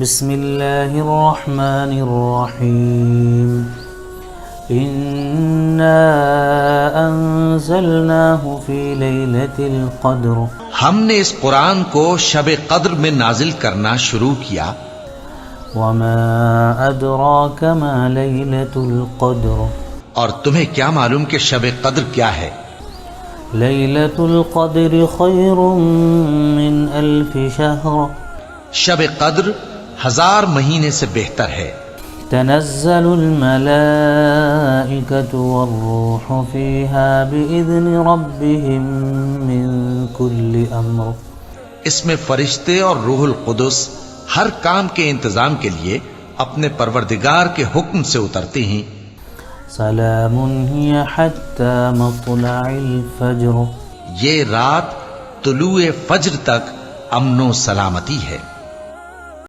बिस्मिल्लाहिर्रहमानिर्रहीम। इन्ना अंज़लनाहु फी लैलतिल क़द्र। हमने इस कुरान को शब कद्र में नाजिल करना शुरू किया। वमा अदराका मा लैलतुल क़द्र। और तुम्हें क्या मालूम कि शब कद्र क्या है? लैलतुल क़द्र खैरुम मिन अल्फि शहर। शब कद्र 1000 महीने से बेहतर है। तनज़्ज़लुल मलाइकतु वर्रूहु फ़ीहा बिइज़्नि रब्बिहिम मिन कुल्लि अम्र। इसमें फरिश्ते और रूहुल कुदुस हर काम के इंतजाम के लिए अपने परवरदिगार के हुक्म से उतरती हैं। सलामुन हिय हत्ता मत्लइल फज्र। ये रात तुलुए फज्र तक अमनो सलामती है।